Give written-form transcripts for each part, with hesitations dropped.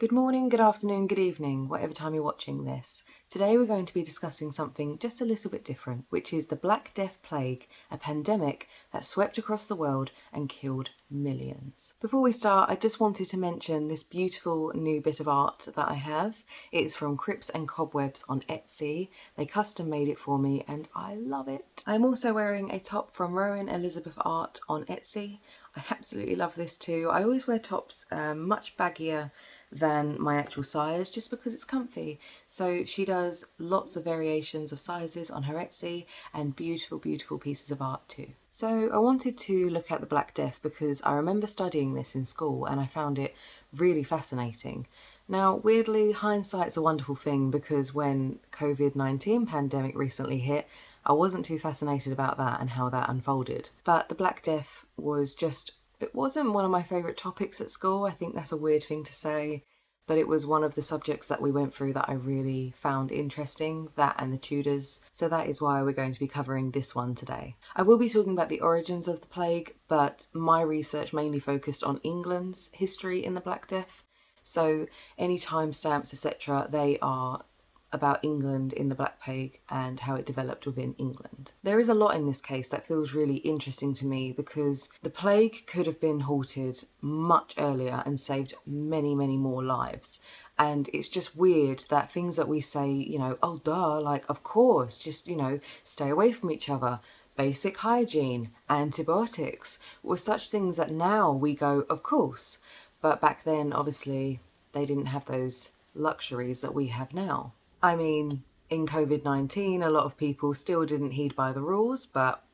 Good morning, good afternoon, good evening, whatever time you're watching this. Today we're going to be discussing something just a little bit different, which is the Black Death Plague, a pandemic that swept across the world and killed millions. Before we start, I just wanted to mention this beautiful new bit of art that I have. It's from Crips and Cobwebs on Etsy. They custom made it for me and I love it. I'm also wearing a top from Rowan Elizabeth Art on Etsy. I absolutely love this too. I always wear tops much baggier than my actual size just because it's comfy. So she does lots of variations of sizes on her Etsy and beautiful, beautiful pieces of art too. So I wanted to look at the Black Death because I remember studying this in school and I found it really fascinating. Now, weirdly, hindsight's a wonderful thing because when COVID-19 pandemic recently hit, I wasn't too fascinated about that and how that unfolded. But the Black Death it wasn't one of my favourite topics at school. I think that's a weird thing to say, but it was one of the subjects that we went through that I really found interesting, that and the Tudors. So that is why we're going to be covering this one today. I will be talking about the origins of the plague, but my research mainly focused on England's history in the Black Death. So any timestamps, etc., they are about England in the Black Plague and how it developed within England. There is a lot in this case that feels really interesting to me because the plague could have been halted much earlier and saved many, many more lives. And it's just weird that things that we say, oh duh, like of course, just, stay away from each other, basic hygiene, antibiotics, were such things that now we go, of course. But back then, obviously, they didn't have those luxuries that we have now. I mean, in COVID-19, a lot of people still didn't heed by the rules, but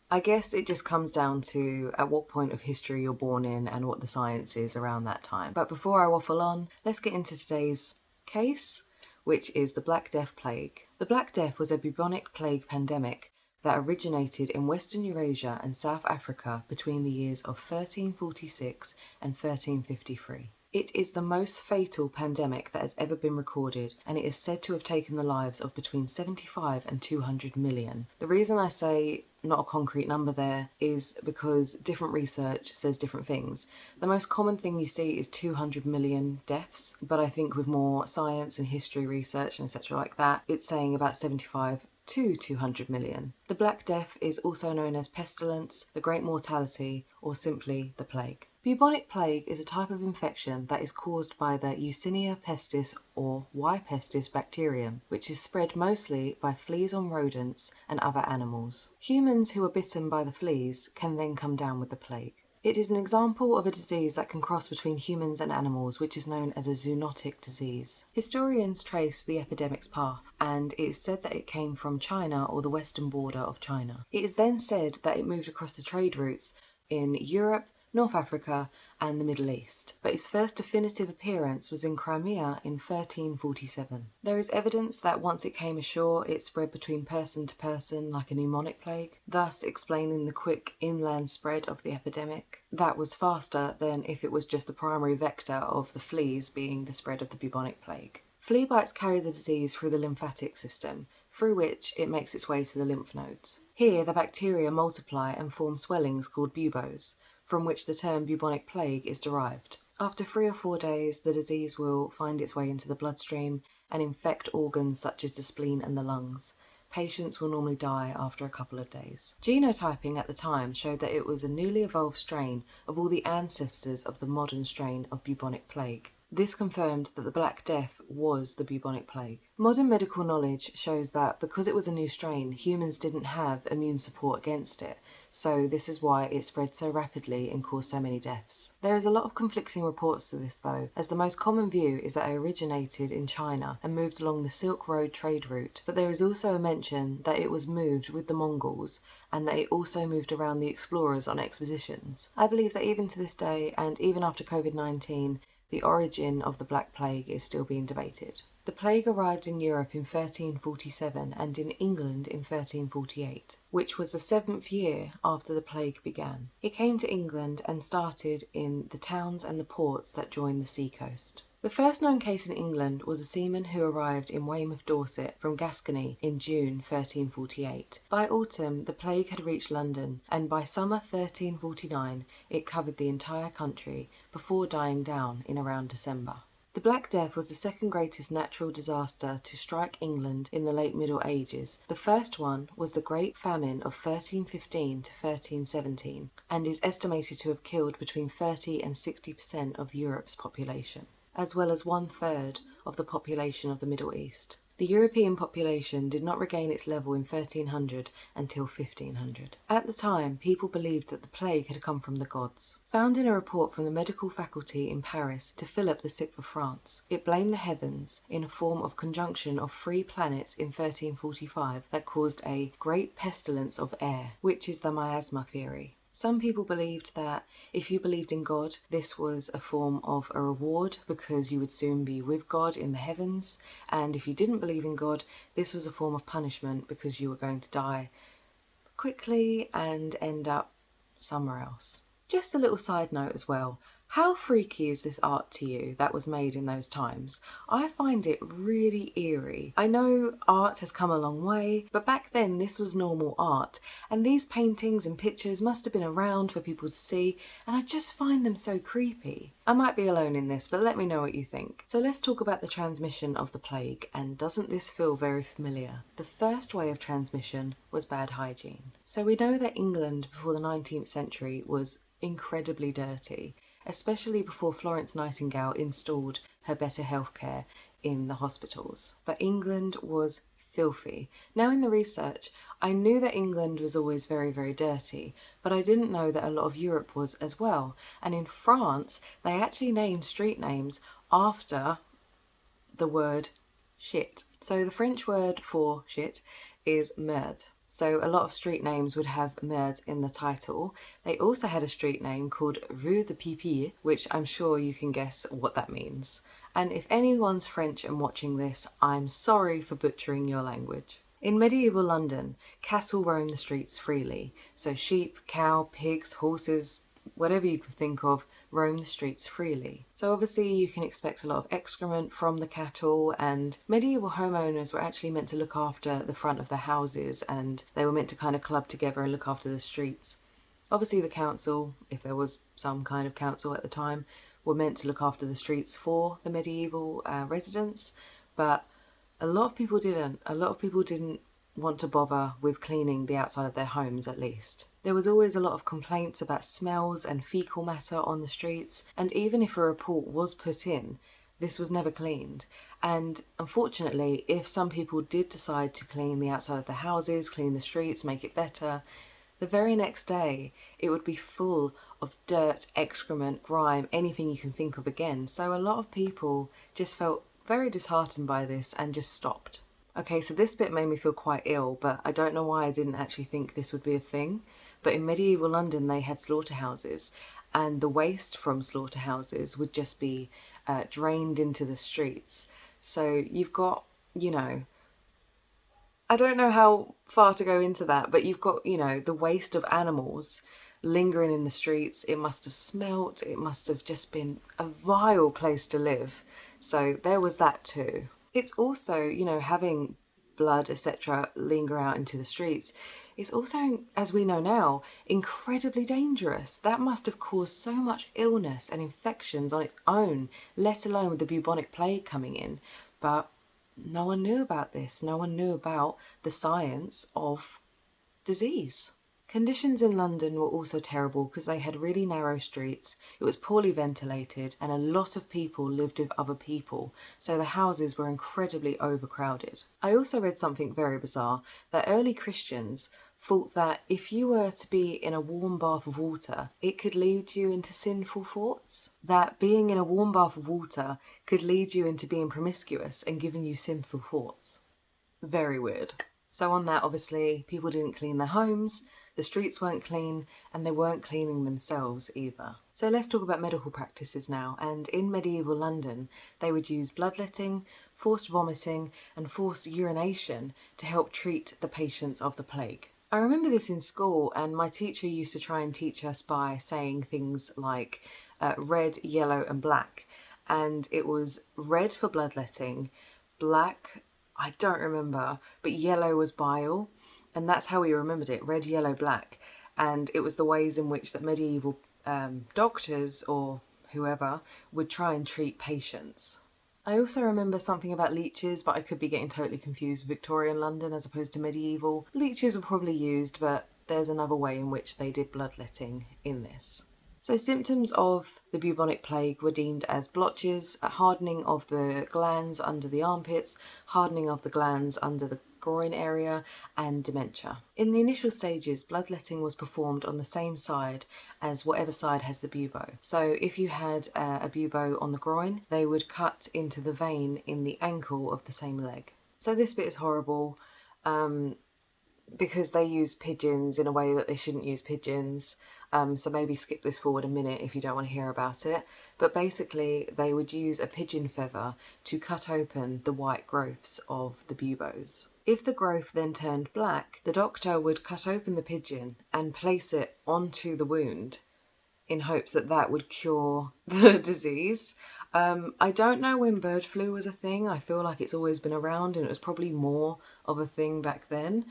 I guess it just comes down to at what point of history you're born in and what the science is around that time. But before I waffle on, let's get into today's case, which is the Black Death Plague. The Black Death was a bubonic plague pandemic that originated in Western Eurasia and South Africa between the years of 1346 and 1353. It is the most fatal pandemic that has ever been recorded, and it is said to have taken the lives of between 75 and 200 million. The reason I say not a concrete number there is because different research says different things. The most common thing you see is 200 million deaths, but I think with more science and history research and etc. like that, it's saying about 75 to 200 million. The Black Death is also known as pestilence, the Great Mortality, or simply the plague. Bubonic plague is a type of infection that is caused by the Yersinia pestis or Y. pestis bacterium, which is spread mostly by fleas on rodents and other animals. Humans who are bitten by the fleas can then come down with the plague. It is an example of a disease that can cross between humans and animals, which is known as a zoonotic disease. Historians trace the epidemic's path, and it is said that it came from China or the western border of China. It is then said that it moved across the trade routes in Europe, North Africa, and the Middle East, but its first definitive appearance was in Crimea in 1347. There is evidence that once it came ashore, it spread between person to person like a pneumonic plague, thus explaining the quick inland spread of the epidemic. That was faster than if it was just the primary vector of the fleas being the spread of the bubonic plague. Flea bites carry the disease through the lymphatic system, through which it makes its way to the lymph nodes. Here, the bacteria multiply and form swellings called buboes, from which the term bubonic plague is derived. After 3 or 4 days, the disease will find its way into the bloodstream and infect organs such as the spleen and the lungs. Patients will normally die after a couple of days. Genotyping at the time showed that it was a newly evolved strain of all the ancestors of the modern strain of bubonic plague. This confirmed that the Black Death was the bubonic plague. Modern medical knowledge shows that because it was a new strain, humans didn't have immune support against it, so this is why it spread so rapidly and caused so many deaths. There is a lot of conflicting reports to this though, as the most common view is that it originated in China and moved along the Silk Road trade route, but there is also a mention that it was moved with the Mongols and that it also moved around the explorers on expeditions. I believe that even to this day, and even after COVID-19, the origin of the Black Plague is still being debated. The plague arrived in Europe in 1347 and in England in 1348, which was the 7th year after the plague began. It came to England and started in the towns and the ports that joined the seacoast. The first known case in England was a seaman who arrived in Weymouth, Dorset from Gascony in June 1348. By autumn, the plague had reached London, and by summer 1349 it covered the entire country before dying down in around December. The Black Death was the second greatest natural disaster to strike England in the late Middle Ages. The first one was the Great Famine of 1315 to 1317 and is estimated to have killed between 30 and 60% of Europe's population, as well as 1/3 of the population of the Middle East. The European population did not regain its level in 1300 until 1500. At the time, people believed that the plague had come from the gods. Found in a report from the medical faculty in Paris to Philip VI of France, it blamed the heavens in a form of conjunction of 3 planets in 1345 that caused a great pestilence of air, which is the miasma theory. Some people believed that if you believed in God, this was a form of a reward because you would soon be with God in the heavens. And if you didn't believe in God, this was a form of punishment because you were going to die quickly and end up somewhere else. Just a little side note as well. How freaky is this art to you that was made in those times? I find it really eerie. I know art has come a long way, but back then this was normal art, and these paintings and pictures must have been around for people to see, and I just find them so creepy. I might be alone in this, but let me know what you think. So let's talk about the transmission of the plague, and doesn't this feel very familiar? The first way of transmission was bad hygiene. So we know that England before the 19th century was incredibly dirty, especially before Florence Nightingale installed her better healthcare in the hospitals. But England was filthy. Now in the research, I knew that England was always very, very dirty, but I didn't know that a lot of Europe was as well. And in France, they actually named street names after the word shit. So the French word for shit is merde. So a lot of street names would have merde in the title. They also had a street name called Rue de Pipi, which I'm sure you can guess what that means. And if anyone's French and watching this, I'm sorry for butchering your language. In medieval London, cattle roamed the streets freely. So sheep, cow, pigs, horses, whatever you can think of, roam the streets freely. So obviously you can expect a lot of excrement from the cattle, and medieval homeowners were actually meant to look after the front of the houses, and they were meant to kind of club together and look after the streets. Obviously the council, if there was some kind of council at the time, were meant to look after the streets for the medieval residents, but a lot of people didn't. A lot of people didn't want to bother with cleaning the outside of their homes, at least. There was always a lot of complaints about smells and fecal matter on the streets, and even if a report was put in, this was never cleaned. And unfortunately, if some people did decide to clean the outside of the houses, clean the streets, make it better, the very next day it would be full of dirt, excrement, grime, anything you can think of again. So a lot of people just felt very disheartened by this and just stopped. Okay, so this bit made me feel quite ill, but I don't know why I didn't actually think this would be a thing. But in medieval London, they had slaughterhouses, and the waste from slaughterhouses would just be drained into the streets. So you've got, I don't know how far to go into that, but you've got, the waste of animals lingering in the streets. It must have smelt. It must have just been a vile place to live. So there was that too. It's also, having blood, etc., linger out into the streets. It's also, as we know now, incredibly dangerous. That must have caused so much illness and infections on its own, let alone with the bubonic plague coming in. But no one knew about this. No one knew about the science of disease. Conditions in London were also terrible because they had really narrow streets, it was poorly ventilated, and a lot of people lived with other people, so the houses were incredibly overcrowded. I also read something very bizarre, that early Christians thought that if you were to be in a warm bath of water, it could lead you into sinful thoughts. That being in a warm bath of water could lead you into being promiscuous and giving you sinful thoughts. Very weird. So on that, obviously, people didn't clean their homes, the streets weren't clean, and they weren't cleaning themselves either. So let's talk about medical practices now. And in medieval London, they would use bloodletting, forced vomiting, and forced urination to help treat the patients of the plague. I remember this in school, and my teacher used to try and teach us by saying things like red, yellow, and black. And it was red for bloodletting, black, I don't remember, but yellow was bile, and that's how we remembered it, red, yellow, black. And it was the ways in which that medieval doctors or whoever would try and treat patients. I also remember something about leeches, but I could be getting totally confused with Victorian London as opposed to medieval. Leeches were probably used, but there's another way in which they did bloodletting in this. So symptoms of the bubonic plague were deemed as blotches, a hardening of the glands under the armpits, hardening of the glands under the groin area, and dementia. In the initial stages, bloodletting was performed on the same side as whatever side has the bubo. So if you had a bubo on the groin, they would cut into the vein in the ankle of the same leg. So this bit is horrible because they use pigeons in a way that they shouldn't use pigeons. So maybe skip this forward a minute if you don't want to hear about it. But basically, they would use a pigeon feather to cut open the white growths of the buboes. If the growth then turned black, the doctor would cut open the pigeon and place it onto the wound in hopes that that would cure the disease. I don't know when bird flu was a thing. I feel like it's always been around and it was probably more of a thing back then.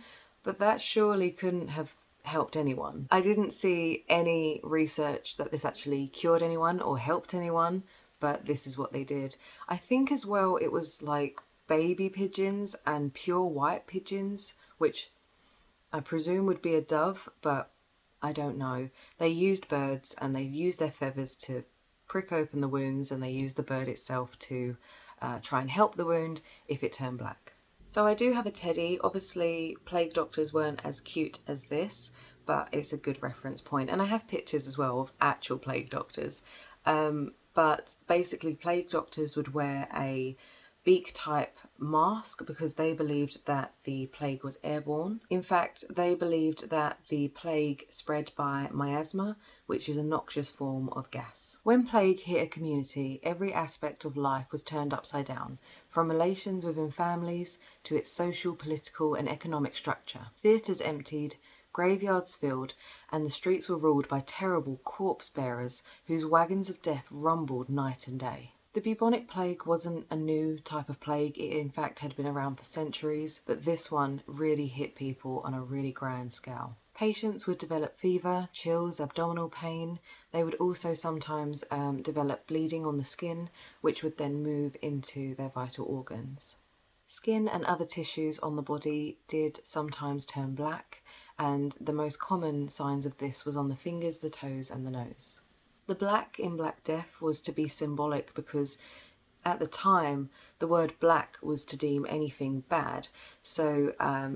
But that surely couldn't have helped anyone. I didn't see any research that this actually cured anyone or helped anyone, but this is what they did. I think as well it was like baby pigeons and pure white pigeons, which I presume would be a dove, but I don't know. They used birds and they used their feathers to prick open the wounds, and they used the bird itself to try and help the wound if it turned black. So I do have a teddy. Obviously, plague doctors weren't as cute as this, but it's a good reference point. And I have pictures as well of actual plague doctors. But basically, plague doctors would wear a beak-type mask because they believed that the plague was airborne. In fact, they believed that the plague spread by miasma, which is a noxious form of gas. When plague hit a community, every aspect of life was turned upside down, from relations within families to its social, political and economic structure. Theatres emptied, graveyards filled, and the streets were ruled by terrible corpse bearers whose wagons of death rumbled night and day. The bubonic plague wasn't a new type of plague. It in fact had been around for centuries, but this one really hit people on a really grand scale. Patients would develop fever, chills, abdominal pain. They would also sometimes develop bleeding on the skin, which would then move into their vital organs. Skin and other tissues on the body did sometimes turn black, and the most common signs of this was on the fingers, the toes and the nose. The black in Black Death was to be symbolic because at the time the word black was to deem anything bad. So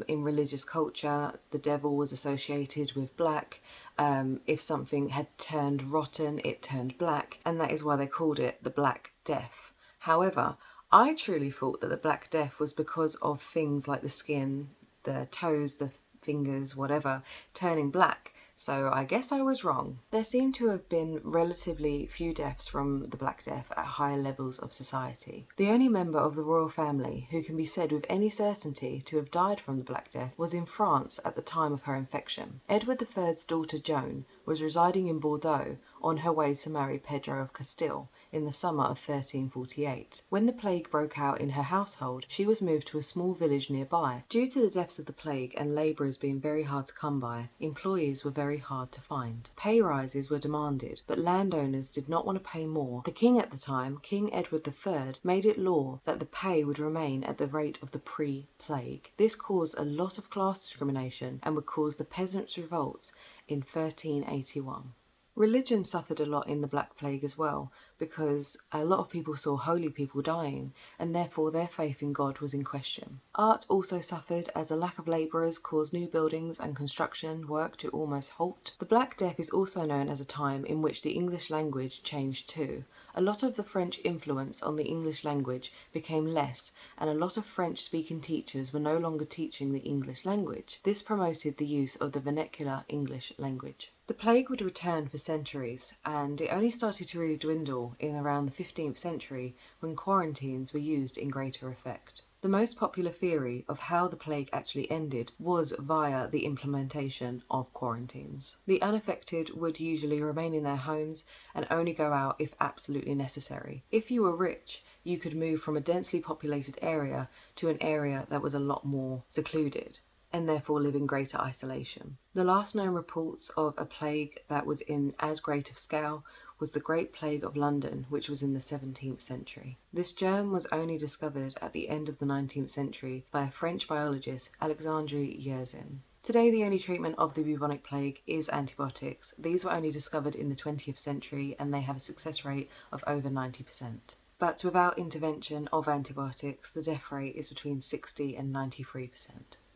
in religious culture, the devil was associated with black. If something had turned rotten, it turned black, and that is why they called it the Black Death. However, I truly thought that the Black Death was because of things like the skin, the toes, the fingers, whatever, turning black. So I guess I was wrong. There seem to have been relatively few deaths from the Black Death at higher levels of society. The only member of the royal family who can be said with any certainty to have died from the Black Death was in France at the time of her infection. Edward III's daughter Joan was residing in Bordeaux on her way to marry Pedro of Castile in the summer of 1348. When the plague broke out in her household, she was moved to a small village nearby. Due to the depths of the plague and labourers being very hard to come by, employees were very hard to find. Pay rises were demanded, but landowners did not want to pay more. The king at the time, King Edward III, made it law that the pay would remain at the rate of the pre-plague. This caused a lot of class discrimination and would cause the peasants' revolts in 1381. Religion suffered a lot in the Black Plague as well, because a lot of people saw holy people dying, and therefore their faith in God was in question. Art also suffered, as a lack of labourers caused new buildings and construction work to almost halt. The Black Death is also known as a time in which the English language changed too. A lot of the French influence on the English language became less, and a lot of French-speaking teachers were no longer teaching the English language. This promoted the use of the vernacular English language. The plague would return for centuries, and it only started to really dwindle in around the 15th century when quarantines were used in greater effect. The most popular theory of how the plague actually ended was via the implementation of quarantines. The unaffected would usually remain in their homes and only go out if absolutely necessary. If you were rich, you could move from a densely populated area to an area that was a lot more secluded, and therefore live in greater isolation. The last known reports of a plague that was in as great of scale was the Great Plague of London, which was in the 17th century. This germ was only discovered at the end of the 19th century by a French biologist, Alexandre Yersin. Today, the only treatment of the bubonic plague is antibiotics. These were only discovered in the 20th century and they have a success rate of over 90%. But without intervention of antibiotics, the death rate is between 60 and 93%.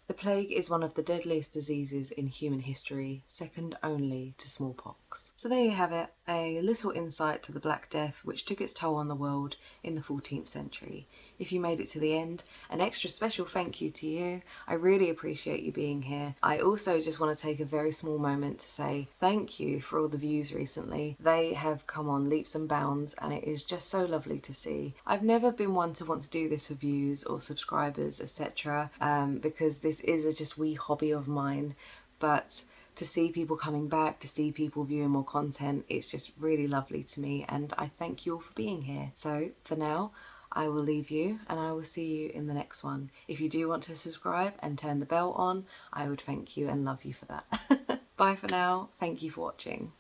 The plague is one of the deadliest diseases in human history, second only to smallpox. So there you have it, a little insight to the Black Death which took its toll on the world in the 14th century. If you made it to the end, an extra special thank you to you. I really appreciate you being here. I also just want to take a very small moment to say thank you for all the views recently. They have come on leaps and bounds and it is just so lovely to see. I've never been one to want to do this for views or subscribers, etc. Because this is a just wee hobby of mine, but to see people coming back, to see people viewing more content, it's just really lovely to me and I thank you all for being here. So for now, I will leave you and I will see you in the next one. If you do want to subscribe and turn the bell on, I would thank you and love you for that. Bye for now. Thank you for watching.